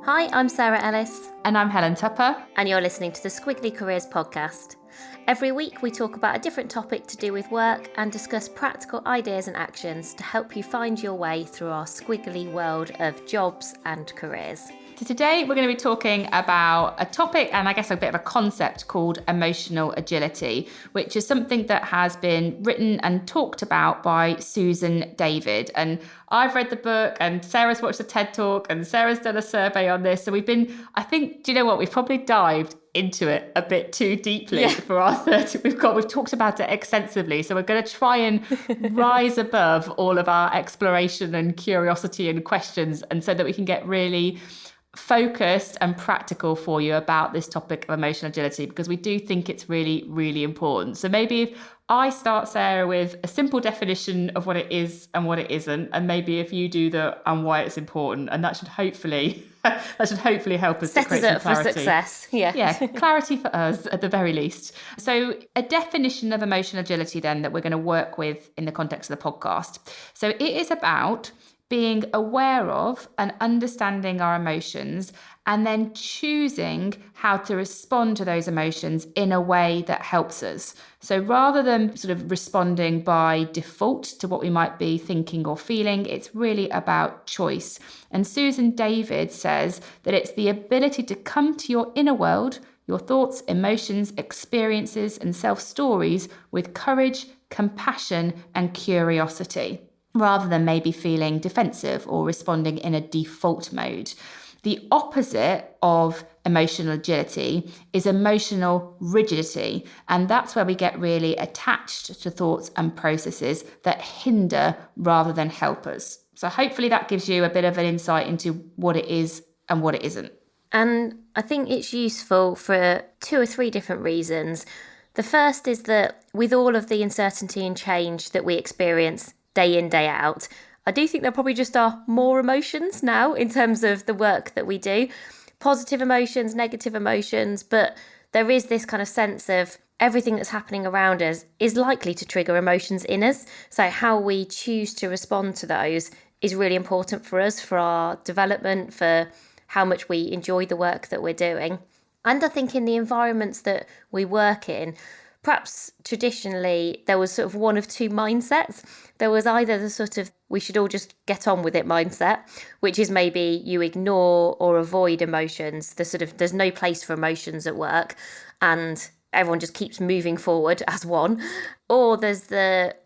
Hi, I'm Sarah Ellis. And I'm Helen Tupper. And you're listening to the Squiggly Careers podcast. Every week we talk about a different topic to do with work and discuss practical ideas and actions to help you find your way through our squiggly world of jobs and careers. So today we're going to be talking about a topic and I guess a bit of a concept called emotional agility, which is something that has been written and talked about by Susan David. And I've read the book and Sarah's watched the TED Talk and Sarah's done a survey on this. So we've probably dived into it a bit too deeply for our 30. We've talked about it extensively. So we're going to try and rise above all of our exploration and curiosity and questions, and so that we can get really focused and practical for you about this topic of emotional agility, because we do think it's really, really important. So maybe if I start, Sarah, with a simple definition of what it is and what it isn't, and maybe if you do and why it's important, and that should hopefully help us set to create us up some clarity. For success. Yeah, clarity for us at the very least. So a definition of emotional agility then that we're going to work with in the context of the podcast. So it is about being aware of and understanding our emotions, and then choosing how to respond to those emotions in a way that helps us. So rather than sort of responding by default to what we might be thinking or feeling, it's really about choice. And Susan David says that it's the ability to come to your inner world, your thoughts, emotions, experiences, and self-stories with courage, compassion, and curiosity, rather than maybe feeling defensive or responding in a default mode. The opposite of emotional agility is emotional rigidity, and that's where we get really attached to thoughts and processes that hinder rather than help us. So hopefully that gives you a bit of an insight into what it is and what it isn't. And I think it's useful for 2 or 3 different reasons. The first is that with all of the uncertainty and change that we experience day in, day out, I do think there probably just are more emotions now in terms of the work that we do. Positive emotions, negative emotions, but there is this kind of sense of everything that's happening around us is likely to trigger emotions in us. So how we choose to respond to those is really important for us, for our development, for how much we enjoy the work that we're doing. And I think in the environments that we work in, perhaps traditionally there was sort of one of 2 mindsets. There was either the sort of we should all just get on with it mindset, which is maybe you ignore or avoid emotions. There's no place for emotions at work and everyone just keeps moving forward as one. Or there's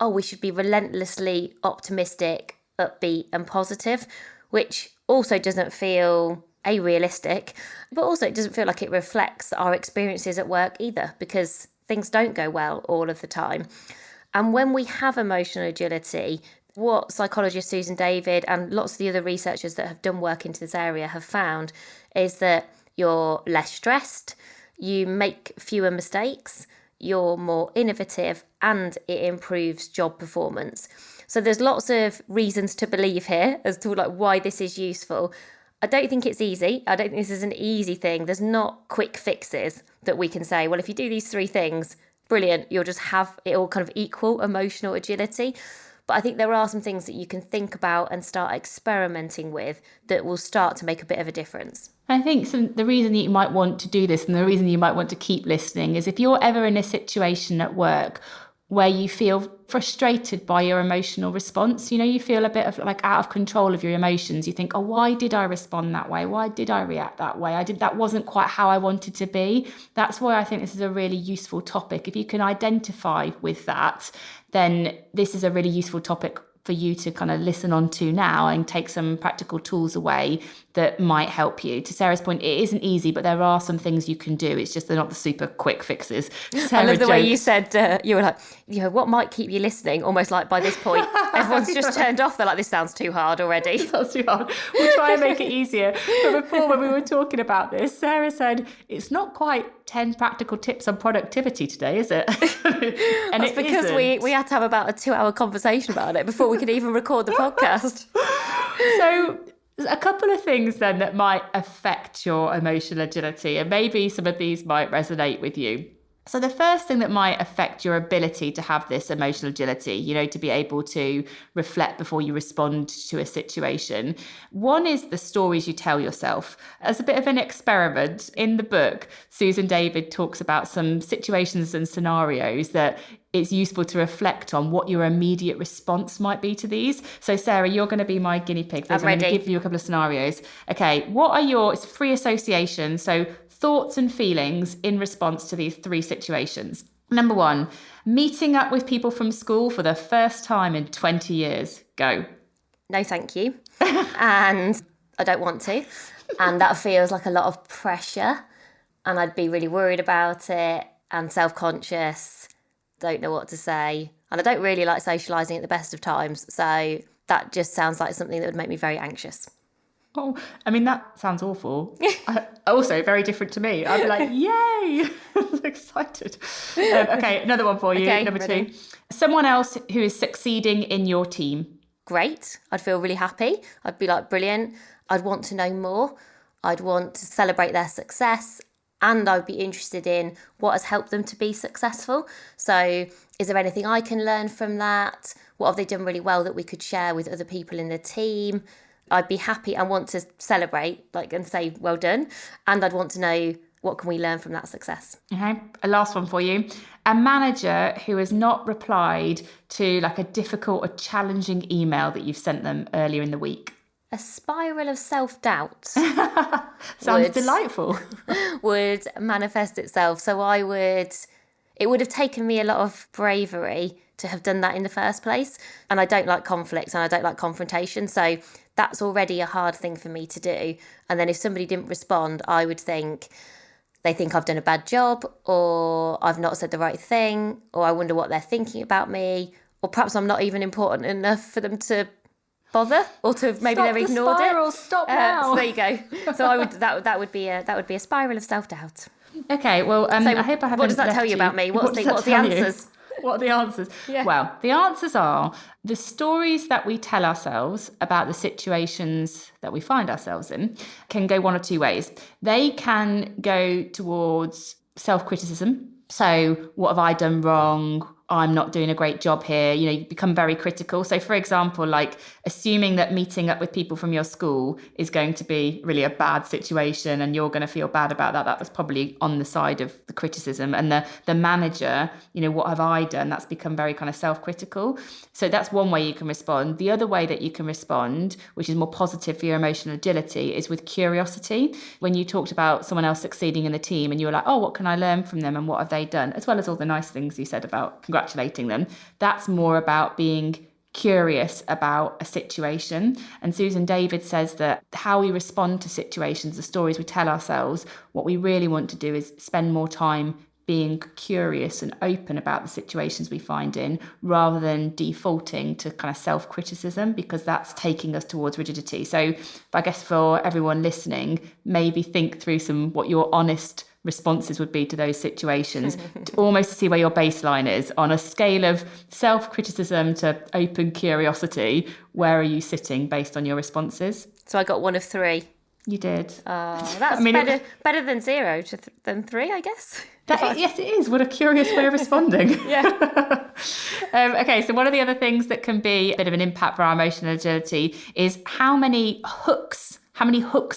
we should be relentlessly optimistic, upbeat and positive, which also doesn't feel realistic, but also it doesn't feel like it reflects our experiences at work either, because things don't go well all of the time. And when we have emotional agility, what psychologist Susan David and lots of the other researchers that have done work into this area have found is that you're less stressed, you make fewer mistakes, you're more innovative, and it improves job performance. So there's lots of reasons to believe here as to why this is useful. I don't think it's easy. I don't think this is an easy thing. There's not quick fixes that we can say, well, if you do these 3 things, brilliant, you'll just have it all kind of equal emotional agility. But I think there are some things that you can think about and start experimenting with that will start to make a bit of a difference. I think the reason that you might want to do this and the reason you might want to keep listening is if you're ever in a situation at work where you feel frustrated by your emotional response, you feel a bit of out of control of your emotions. You think, why did I respond that way? Why did I react that way? That wasn't quite how I wanted to be. That's why I think this is a really useful topic. If you can identify with that, then this is a really useful topic for you to kind of listen on to now and take some practical tools away that might help you. To Sarah's point, it isn't easy, but there are some things you can do. It's just they're not the super quick fixes. I love the way you said, you were like, what might keep you listening? Almost like by this point, everyone's just turned off. They're like, this sounds too hard already. It sounds too hard. We'll try and make it easier. But before, when we were talking about this, Sarah said, it's not quite 10 practical tips on productivity today, is it? And it's because we had to have about a 2-hour conversation about it before we could even record the podcast. So a couple of things then that might affect your emotional agility, and maybe some of these might resonate with you. So the first thing that might affect your ability to have this emotional agility, to be able to reflect before you respond to a situation, one is the stories you tell yourself. As a bit of an experiment, in the book, Susan David talks about some situations and scenarios that it's useful to reflect on what your immediate response might be to these. So Sarah, you're going to be my guinea pig. I'm ready. going to give you a couple of scenarios. Okay, what are it's free association. So thoughts and feelings in response to these 3 situations. Number 1, meeting up with people from school for the first time in 20 years. Go. No, thank you. And I don't want to. And that feels like a lot of pressure. And I'd be really worried about it and self-conscious. Don't know what to say. And I don't really like socialising at the best of times. So that just sounds like something that would make me very anxious. Oh, I mean, that sounds awful. Also, very different to me. I'd be like, yay! I'm excited. Okay, another one for you. Okay, Number ready. 2. Someone else who is succeeding in your team. Great. I'd feel really happy. I'd be like, brilliant. I'd want to know more. I'd want to celebrate their success. And I'd be interested in what has helped them to be successful. So is there anything I can learn from that? What have they done really well that we could share with other people in the team? I'd be happy and want to celebrate, and say, well done. And I'd want to know, what can we learn from that success? Okay, a last one for you. A manager who has not replied to a difficult or challenging email that you've sent them earlier in the week. A spiral of self-doubt Sounds delightful. would manifest itself. So it would have taken me a lot of bravery to have done that in the first place. And I don't like conflict and I don't like confrontation. So that's already a hard thing for me to do. And then if somebody didn't respond, I would think they think I've done a bad job, or I've not said the right thing, or I wonder what they're thinking about me, or perhaps I'm not even important enough for them to bother, or to maybe they've ignored it. Stop now. So there you go. So I would that would be a spiral of self-doubt. Okay, well, So I hope I haven't. what does that left tell you about me? What What's does the that tell you? answers? What are the answers? Yeah. Well, the answers are the stories that we tell ourselves about the situations that we find ourselves in can go one or two ways. They can go towards self-criticism. So what have I done wrong? I'm not doing a great job here. You become very critical. So for example, assuming that meeting up with people from your school is going to be really a bad situation and you're going to feel bad about that, that was probably on the side of the criticism. And the manager, what have I done? That's become very kind of self-critical. So that's one way you can respond. The other way that you can respond, which is more positive for your emotional agility, is with curiosity. When you talked about someone else succeeding in the team and you were like, oh, what can I learn from them and what have they done? As well as all the nice things you said about congratulating them. That's more about being curious about a situation. And Susan David says that how we respond to situations, the stories we tell ourselves, what we really want to do is spend more time being curious and open about the situations we find in, rather than defaulting to kind of self-criticism, because that's taking us towards rigidity. So I guess for everyone listening, maybe think through what your honest responses would be to those situations, to almost see where your baseline is on a scale of self-criticism to open curiosity. Where are you sitting based on your responses? So I got one of 3. You did. That's better than 0 than 3, I guess. Yes, it is. What a curious way of responding. Yeah. Okay, so one of the other things that can be a bit of an impact for our emotional agility is how many hooks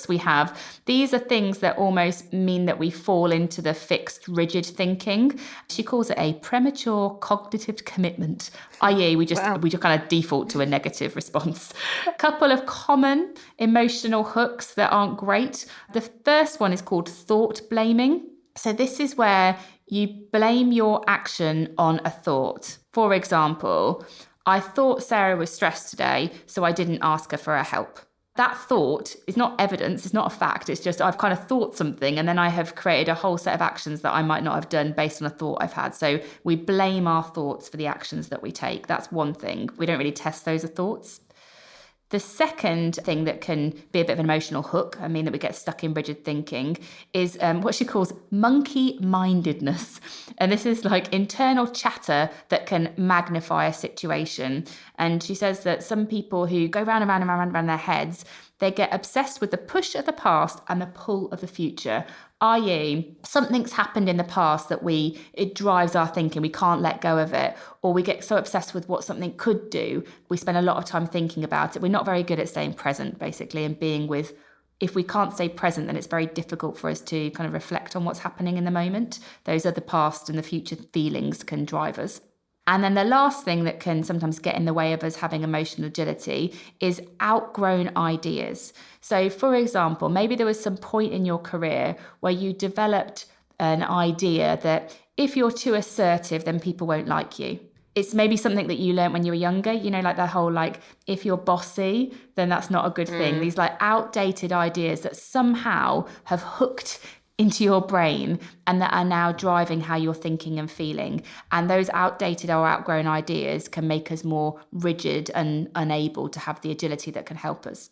we have. These are things that almost mean that we fall into the fixed, rigid thinking. She calls it a premature cognitive commitment, i.e. we just kind of default to a negative response. A couple of common emotional hooks that aren't great. The first one is called thought blaming. So this is where you blame your action on a thought. For example, I thought Sarah was stressed today, so I didn't ask her for her help. That thought is not evidence, it's not a fact, it's just I've kind of thought something and then I have created a whole set of actions that I might not have done based on a thought I've had. So we blame our thoughts for the actions that we take. That's one thing. We don't really test those thoughts. The second thing that can be a bit of an emotional hook, that we get stuck in rigid thinking, is what she calls monkey-mindedness. And this is internal chatter that can magnify a situation. And she says that some people who go round and round and round and round their heads, They get obsessed with the push of the past and the pull of the future, i.e. something's happened in the past that it drives our thinking, we can't let go of it, or we get so obsessed with what something could do, we spend a lot of time thinking about it. We're not very good at staying present, basically, and being with, if we can't stay present, then it's very difficult for us to kind of reflect on what's happening in the moment. Those are the past and the future feelings can drive us. And then the last thing that can sometimes get in the way of us having emotional agility is outgrown ideas. So, for example, maybe there was some point in your career where you developed an idea that if you're too assertive, then people won't like you. It's maybe something that you learned when you were younger, like the whole, if you're bossy, then that's not a good thing. These outdated ideas that somehow have hooked into your brain and that are now driving how you're thinking and feeling. And those outdated or outgrown ideas can make us more rigid and unable to have the agility that can help us.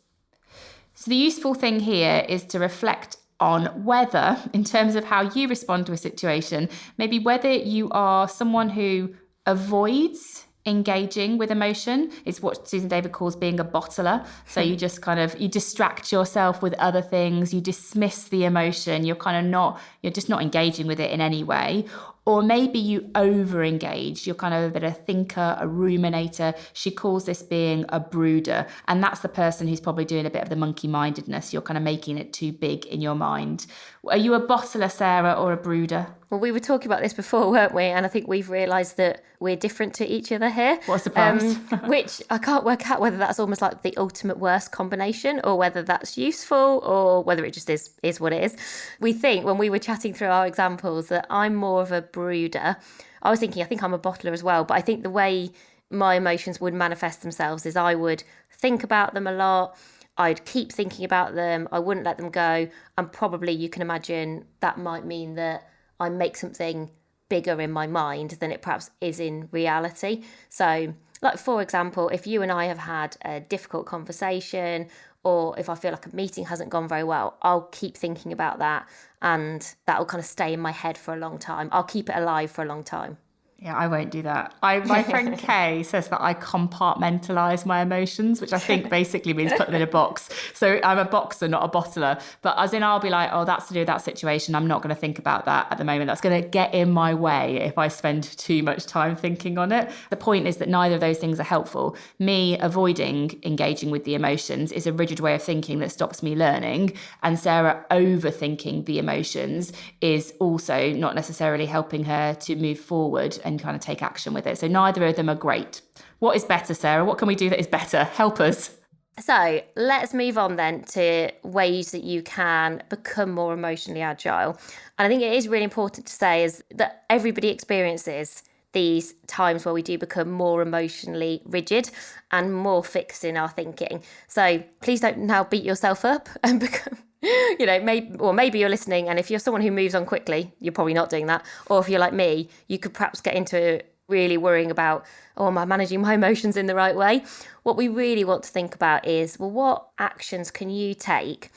So the useful thing here is to reflect on whether, in terms of how you respond to a situation, maybe whether you are someone who avoids engaging with emotion. It's what Susan David calls being a bottler. So you just you distract yourself with other things, you dismiss the emotion, you're just not engaging with it in any way. Or maybe you over-engage, you're kind of a bit of a thinker, a ruminator. She calls this being a brooder. And that's the person who's probably doing a bit of the monkey-mindedness. You're kind of making it too big in your mind. Are you a bottler, Sarah, or a brooder? Well, we were talking about this before, weren't we? And I think we've realised that we're different to each other here. What a surprise. Which I can't work out whether that's almost like the ultimate worst combination or whether that's useful or whether it just is what it is. We think when we were chatting through our examples that I'm more of a brooder. I was thinking, I think I'm a bottler as well, but I think the way my emotions would manifest themselves is I would think about them a lot. I'd keep thinking about them. I wouldn't let them go. And probably you can imagine that might mean that I make something bigger in my mind than it perhaps is in reality. So, for example, if you and I have had a difficult conversation, or if I feel like a meeting hasn't gone very well, I'll keep thinking about that and that will kind of stay in my head for a long time. I'll keep it alive for a long time. Yeah, I won't do that. My friend Kay says that I compartmentalise my emotions, which I think basically means put them in a box. So I'm a boxer, not a bottler. But as in, I'll be like, oh, that's to do with that situation. I'm not going to think about that at the moment. That's going to get in my way if I spend too much time thinking on it. The point is that neither of those things are helpful. Me avoiding engaging with the emotions is a rigid way of thinking that stops me learning. And Sarah overthinking the emotions is also not necessarily helping her to move forward and kind of take action with it. So neither of them are great. What is better, Sarah? What can we do that is better? Help us. So let's move on then to ways that you can become more emotionally agile. And I think it is really important to say is that everybody experiences these times where we do become more emotionally rigid and more fixed in our thinking. So please don't now beat yourself up and become maybe you're listening, and if you're someone who moves on quickly, you're probably not doing that. Or if you're like me, you could perhaps get into really worrying about, am I managing my emotions in the right way? What we really want to think about is, what actions can you take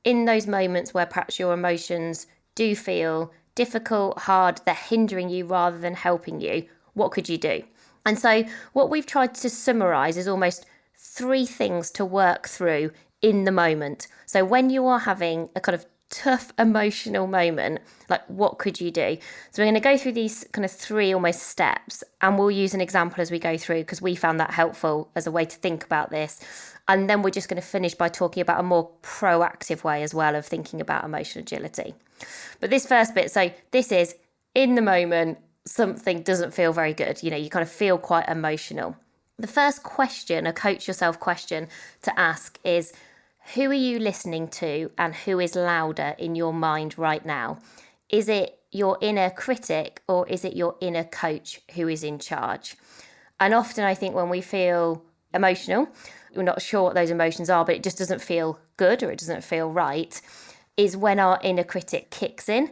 in those moments where perhaps your emotions do feel difficult, hard, they're hindering you rather than helping you? What could you do? And so what we've tried to summarise is almost 3 things to work through in the moment. So when you are having a kind of tough emotional moment, what could you do? So we're going to go through these kind of 3 almost steps, and we'll use an example as we go through because we found that helpful as a way to think about this. And then we're just going to finish by talking about a more proactive way as well of thinking about emotional agility. But this first bit, so this is in the moment, something doesn't feel very good. You kind of feel quite emotional. The first question, a coach yourself question to ask is, who are you listening to and who is louder in your mind right now? Is it your inner critic or is it your inner coach who is in charge? And often I think when we feel emotional, we're not sure what those emotions are, but it just doesn't feel good or it doesn't feel right, is when our inner critic kicks in.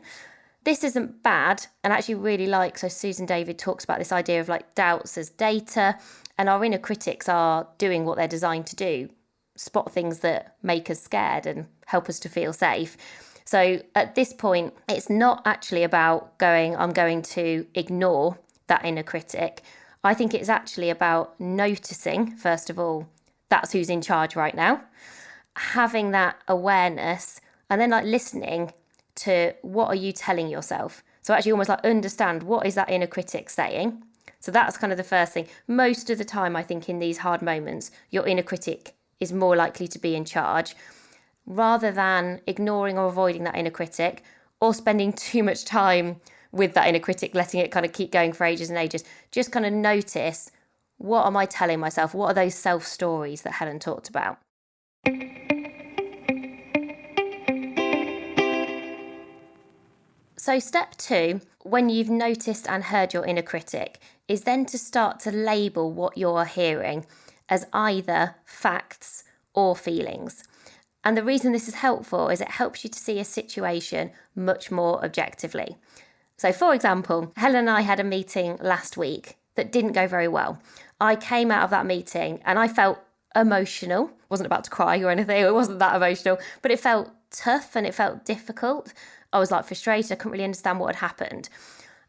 This isn't bad, and actually really so Susan David talks about this idea of doubts as data, and our inner critics are doing what they're designed to do. Spot things that make us scared and help us to feel safe. So at this point, it's not actually about I'm going to ignore that inner critic. I think it's actually about noticing, first of all, that's who's in charge right now. having that awareness and then like listening to what are you telling yourself. So actually almost like understand what is that inner critic saying. So that's kind of the first thing. Most of the time, I think in these hard moments, your inner critic is more likely to be in charge, rather than ignoring or avoiding that inner critic or spending too much time with that inner critic, letting it kind of keep going for ages and ages. Just kind of notice, what am I telling myself? What are those self-stories that Helen talked about? So step 2, when you've noticed and heard your inner critic, is then to start to label what you're hearing as either facts or feelings. And the reason this is helpful is it helps you to see a situation much more objectively. So for example, Helen and I had a meeting last week that didn't go very well. I came out of that meeting and I felt emotional. Wasn't about to cry or anything, it wasn't that emotional, but it felt tough and it felt difficult. I was like frustrated, I couldn't really understand what had happened.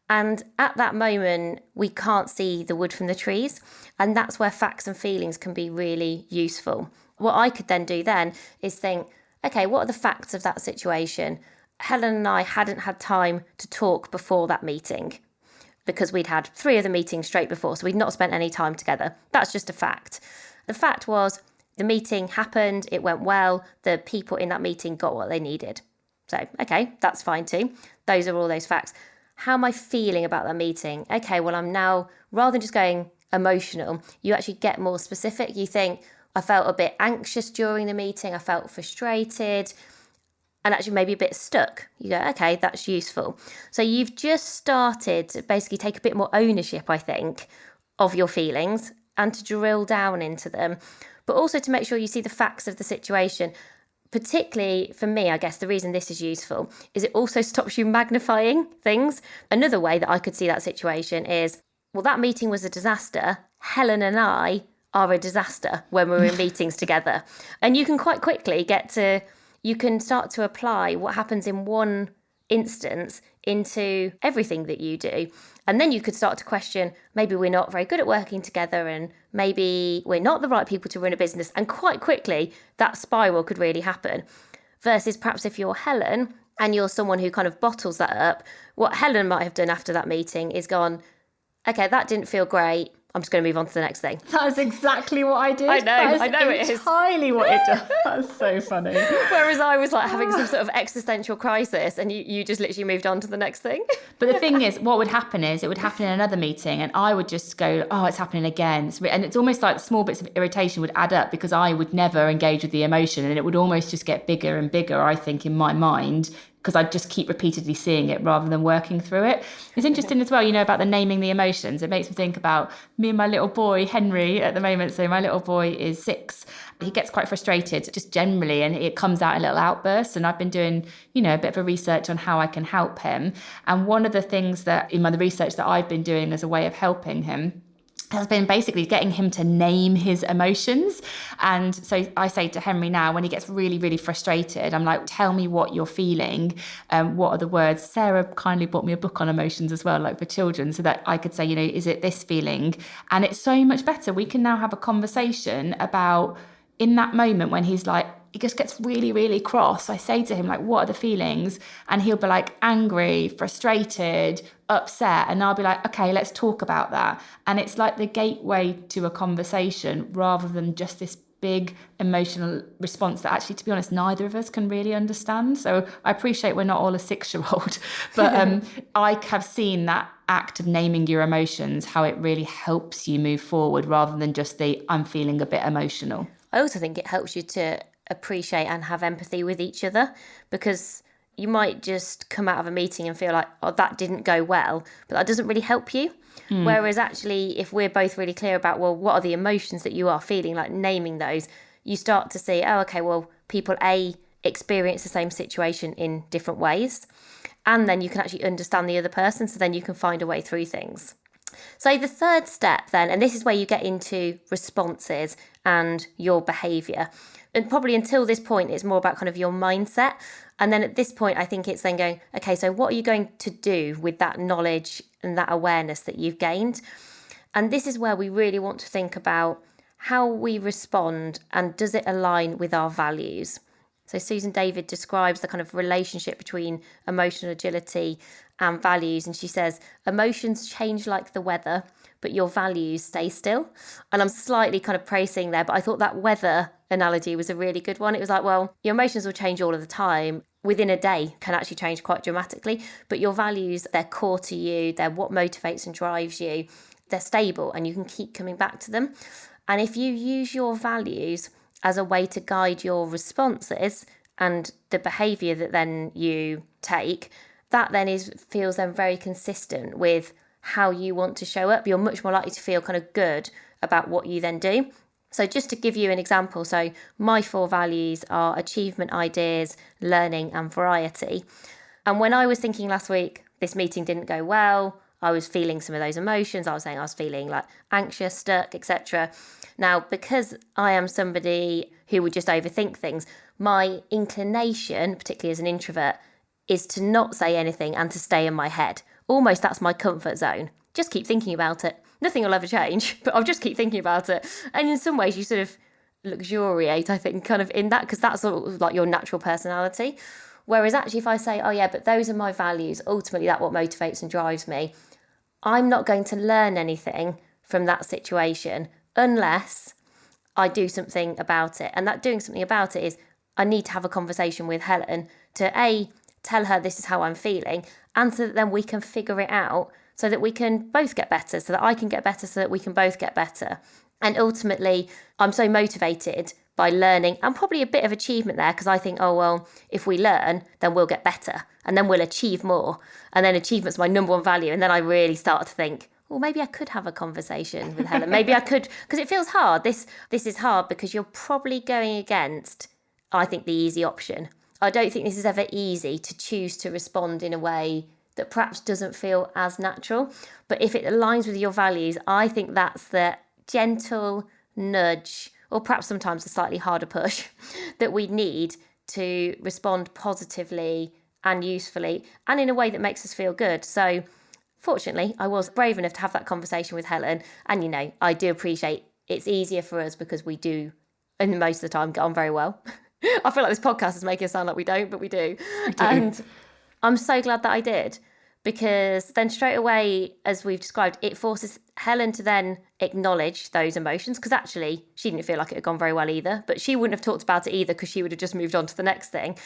And at that moment, we can't see the wood from the trees. And that's where facts and feelings can be really useful. What I could then do then is think, okay, what are the facts of that situation? Helen and I hadn't had time to talk before that meeting because we'd had 3 of the meetings straight before, so we'd not spent any time together. That's just a fact. The fact was the meeting happened, it went well, the people in that meeting got what they needed. So, okay, that's fine too. Those are all those facts. How am I feeling about that meeting? Okay, well, I'm now, rather than just going emotional, you actually get more specific. You think, I felt a bit anxious during the meeting, I felt frustrated, and actually maybe a bit stuck. You go, okay, that's useful. So you've just started to basically take a bit more ownership, I think, of your feelings and to drill down into them, but also to make sure you see the facts of the situation. Particularly for me, I guess the reason this is useful is it also stops you magnifying things. Another way that I could see that situation is, well, that meeting was a disaster. Helen and I are a disaster when we're in meetings together. And you can quite quickly you can start to apply what happens in one instance into everything that you do. And then you could start to question, maybe we're not very good at working together and maybe we're not the right people to run a business. And quite quickly, that spiral could really happen. Versus perhaps if you're Helen and you're someone who kind of bottles that up, what Helen might have done after that meeting is gone, okay, that didn't feel great. I'm just going to move on to the next thing. That is exactly what I did. I know it is. Entirely what it does. That's so funny. Whereas I was like having some sort of existential crisis and you just literally moved on to the next thing. But the thing is, what would happen is it would happen in another meeting and I would just go, oh, it's happening again. And it's almost like small bits of irritation would add up because I would never engage with the emotion and it would almost just get bigger and bigger, I think, in my mind, because I'd just keep repeatedly seeing it rather than working through it. It's interesting as well, about the naming the emotions. It makes me think about me and my little boy, Henry, at the moment. So my little boy is 6. He gets quite frustrated just generally and it comes out in little outbursts. And I've been doing, a bit of a research on how I can help him. And one of the things that in the research that I've been doing as a way of helping him has been basically getting him to name his emotions. And so I say to Henry now, when he gets really, really frustrated, I'm like, tell me what you're feeling. What are the words? Sarah kindly bought me a book on emotions as well, like for children, so that I could say, is it this feeling? And it's so much better. We can now have a conversation about, in that moment when he's like, he just gets really, really cross. I say to him, like, what are the feelings? And he'll be like angry, frustrated, upset. And I'll be like, okay, let's talk about that. And it's like the gateway to a conversation rather than just this big emotional response that actually, to be honest, neither of us can really understand. So I appreciate we're not all a 6-year-old, but I have seen that act of naming your emotions, how it really helps you move forward rather than just the I'm feeling a bit emotional. I also think it helps you to appreciate and have empathy with each other, because you might just come out of a meeting and feel like, oh, that didn't go well, but that doesn't really help you. Whereas actually, if we're both really clear about, well, what are the emotions that you are feeling, like naming those, you start to see, oh, okay, well, people A experience the same situation in different ways. And then you can actually understand the other person, so then you can find a way through things. So the third step then, and this is where you get into responses and your behaviour. And probably until this point, it's more about kind of your mindset. And then at this point, I think it's then going, okay, so what are you going to do with that knowledge and that awareness that you've gained? And this is where we really want to think about, how we respond, and does it align with our values? So Susan David describes the kind of relationship between emotional agility and values. And she says, emotions change like the weather, but your values stay still. And I'm slightly kind of praising there, but I thought that weather analogy was a really good one. It was like, well, your emotions will change all of the time. Within a day can actually change quite dramatically, but your values, they're core to you. They're what motivates and drives you. They're stable and you can keep coming back to them. And if you use your values as a way to guide your responses and the behaviour that then you take, that then feels then very consistent with how you want to show up. You're much more likely to feel kind of good about what you then do. So just to give you an example, so my 4 values are achievement, ideas, learning and variety. And when I was thinking last week, this meeting didn't go well, I was feeling some of those emotions. I was saying I was feeling like anxious, stuck, etc. Now, because I am somebody who would just overthink things, my inclination, particularly as an introvert, is to not say anything and to stay in my head. Almost that's my comfort zone. Just keep thinking about it. Nothing will ever change, but I'll just keep thinking about it. And in some ways you sort of luxuriate, I think, kind of in that, because that's sort of like your natural personality. Whereas actually if I say, oh yeah, but those are my values, ultimately that's what motivates and drives me, I'm not going to learn anything from that situation unless I do something about it. And that doing something about it is I need to have a conversation with Helen to tell her this is how I'm feeling, and so that then we can figure it out so that we can both get better, so that I can get better, so that we can both get better. And ultimately, I'm so motivated by learning and probably a bit of achievement there, because I think, oh, well, if we learn, then we'll get better and then we'll achieve more. And then achievement's my number 1 value. And then I really start to think, well, maybe I could have a conversation with Helen. Maybe I could, because it feels hard. This is hard because you're probably going against, I think, the easy option. I don't think this is ever easy to choose to respond in a way that perhaps doesn't feel as natural. But if it aligns with your values, I think that's the gentle nudge, or perhaps sometimes a slightly harder push, that we need to respond positively and usefully and in a way that makes us feel good. So fortunately, I was brave enough to have that conversation with Helen. And, I do appreciate it's easier for us because we do, and most of the time, get on very well. I feel like this podcast is making it sound like we don't, but we do. And I'm so glad that I did, because then straight away, as we've described, it forces Helen to then acknowledge those emotions, because actually she didn't feel like it had gone very well either, but she wouldn't have talked about it either because she would have just moved on to the next thing.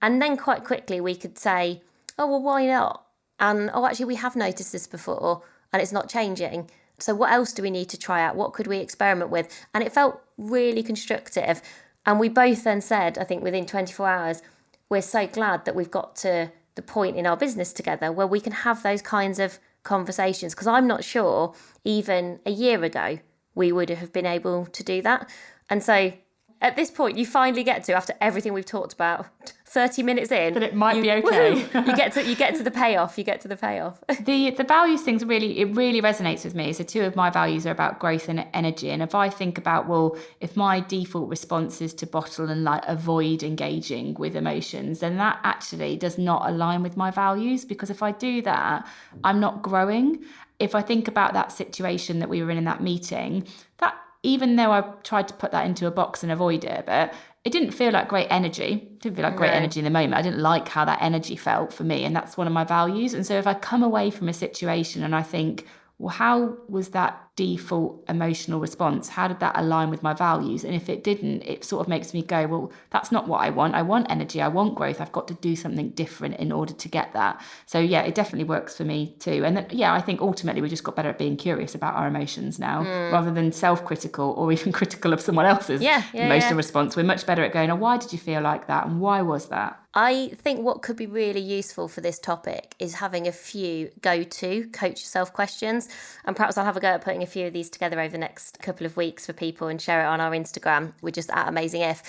And then quite quickly we could say, oh, well, why not? And, oh, actually, we have noticed this before and it's not changing. So what else do we need to try out? What could we experiment with? And it felt really constructive. And we both then said, I think within 24 hours, we're so glad that we've got to the point in our business together where we can have those kinds of conversations. Because I'm not sure even a year ago we would have been able to do that. And so at this point, you finally get to, after everything we've talked about, 30 minutes in, that it might be okay. you get to the payoff. You get to the payoff. The values things really resonates with me. So 2 of my values are about growth and energy. And if I think about, well, if my default response is to bottle and like avoid engaging with emotions, then that actually does not align with my values, because if I do that, I'm not growing. If I think about that situation that we were in that meeting, that even though I tried to put that into a box and avoid it, but it didn't feel like great energy. It didn't feel like great energy in the moment. I didn't like how that energy felt for me. And that's one of my values. And so if I come away from a situation and I think, well, how was that default emotional response? How did that align with my values? And if it didn't, it sort of makes me go, well, that's not what I want. I want energy. I want growth. I've got to do something different in order to get that. So yeah, it definitely works for me too. And then, yeah, I think ultimately we just got better at being curious about our emotions now, rather than self-critical or even critical of someone else's emotional response. We're much better at going, oh, why did you feel like that? And why was that? I think what could be really useful for this topic is having a few go-to coach yourself questions. And perhaps I'll have a go at putting a few of these together over the next couple of weeks for people and share it on our Instagram. We're just at Amazing If.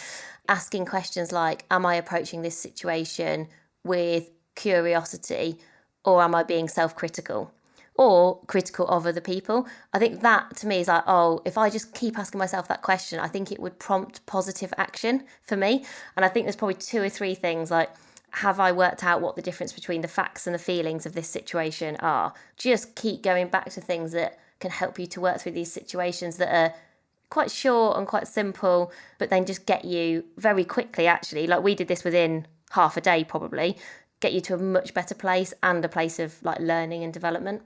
Asking questions like, am I approaching this situation with curiosity, or am I being self-critical or critical of other people? I think that to me is like, oh, if I just keep asking myself that question, I think it would prompt positive action for me. And I think there's probably 2 or 3 things like, have I worked out what the difference between the facts and the feelings of this situation are? Just keep going back to things that can help you to work through these situations that are quite short and quite simple, but then just get you very quickly, actually, like we did this within half a day probably, get you to a much better place and a place of like learning and development.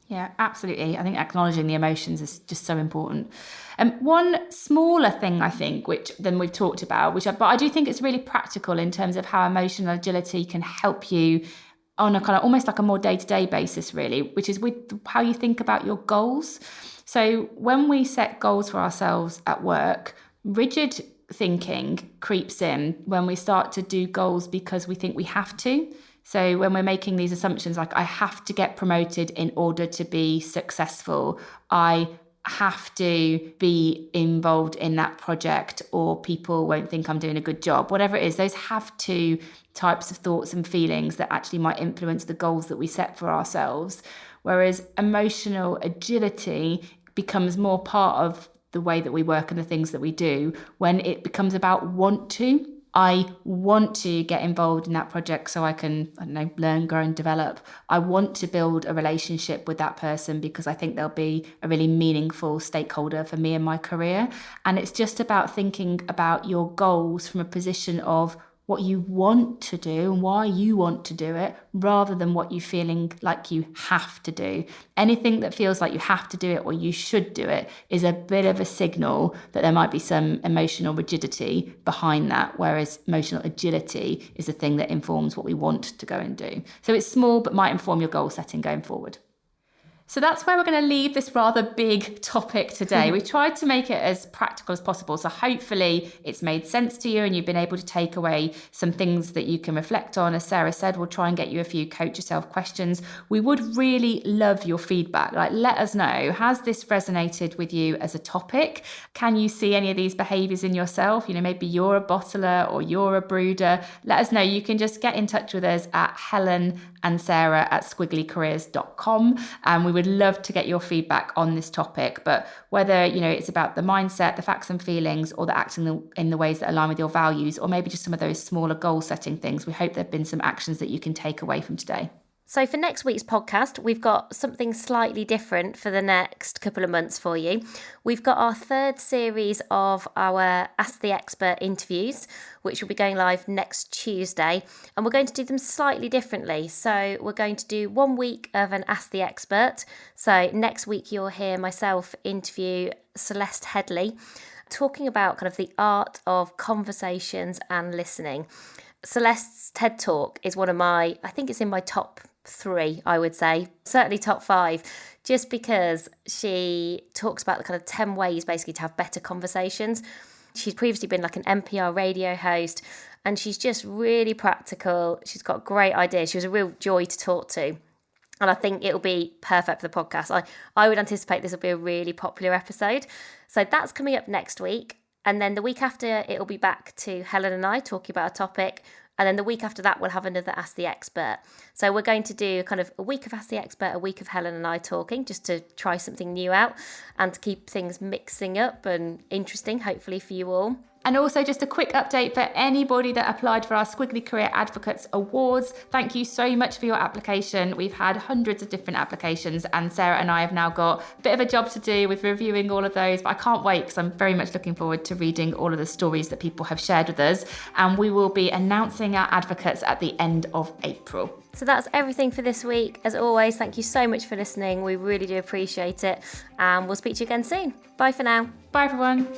Yeah, absolutely. I think acknowledging the emotions is just so important. One smaller thing, I think, which then we've talked about, but I do think it's really practical in terms of how emotional agility can help you on a kind of almost like a more day-to-day basis, really, which is with how you think about your goals. So when we set goals for ourselves at work, rigid thinking creeps in when we start to do goals because we think we have to. So when we're making these assumptions, like I have to get promoted in order to be successful, I have to be involved in that project or people won't think I'm doing a good job, whatever it is, those have to types of thoughts and feelings that actually might influence the goals that we set for ourselves. Whereas emotional agility becomes more part of the way that we work and the things that we do when it becomes about want to. I want to get involved in that project so I can, I don't know, learn, grow and develop. I want to build a relationship with that person because I think they'll be a really meaningful stakeholder for me in my career. And it's just about thinking about your goals from a position of what you want to do and why you want to do it rather than what you're feeling like you have to do. Anything that feels like you have to do it or you should do it is a bit of a signal that there might be some emotional rigidity behind that, whereas emotional agility is the thing that informs what we want to go and do. So it's small but might inform your goal setting going forward. So that's where we're going to leave this rather big topic today. We tried to make it as practical as possible. So hopefully it's made sense to you and you've been able to take away some things that you can reflect on. As Sarah said, we'll try and get you a few coach yourself questions. We would really love your feedback. Like, let us know, has this resonated with you as a topic? Can you see any of these behaviours in yourself? You know, maybe you're a bottler or you're a brooder. Let us know. You can just get in touch with us at Helen and Sarah at squigglycareers.com. And we would love to get your feedback on this topic. But whether, you know, it's about the mindset, the facts and feelings, or the acting in the ways that align with your values, or maybe just some of those smaller goal setting things, we hope there have been some actions that you can take away from today. So for next week's podcast, we've got something slightly different for the next couple of months for you. We've got our third series of our Ask the Expert interviews, which will be going live next Tuesday. And we're going to do them slightly differently. So we're going to do 1 week of an Ask the Expert. So next week, you'll hear myself interview Celeste Headley, talking about kind of the art of conversations and listening. Celeste's TED Talk is one of I think it's in my top 3, I would say, certainly top 5, just because she talks about the kind of 10 ways basically to have better conversations. She's previously been like an NPR radio host and she's just really practical. She's got great ideas. She was a real joy to talk to. And I think it'll be perfect for the podcast. I would anticipate this will be a really popular episode. So that's coming up next week. And then the week after, it'll be back to Helen and I talking about a topic. And then the week after that, we'll have another Ask the Expert. So we're going to do kind of a week of Ask the Expert, a week of Helen and I talking, just to try something new out and to keep things mixing up and interesting, hopefully for you all. And also just a quick update for anybody that applied for our Squiggly Career Advocates Awards. Thank you so much for your application. We've had hundreds of different applications and Sarah and I have now got a bit of a job to do with reviewing all of those. But I can't wait because I'm very much looking forward to reading all of the stories that people have shared with us. And we will be announcing our advocates at the end of April. So that's everything for this week. As always, thank you so much for listening. We really do appreciate it. And we'll speak to you again soon. Bye for now. Bye, everyone.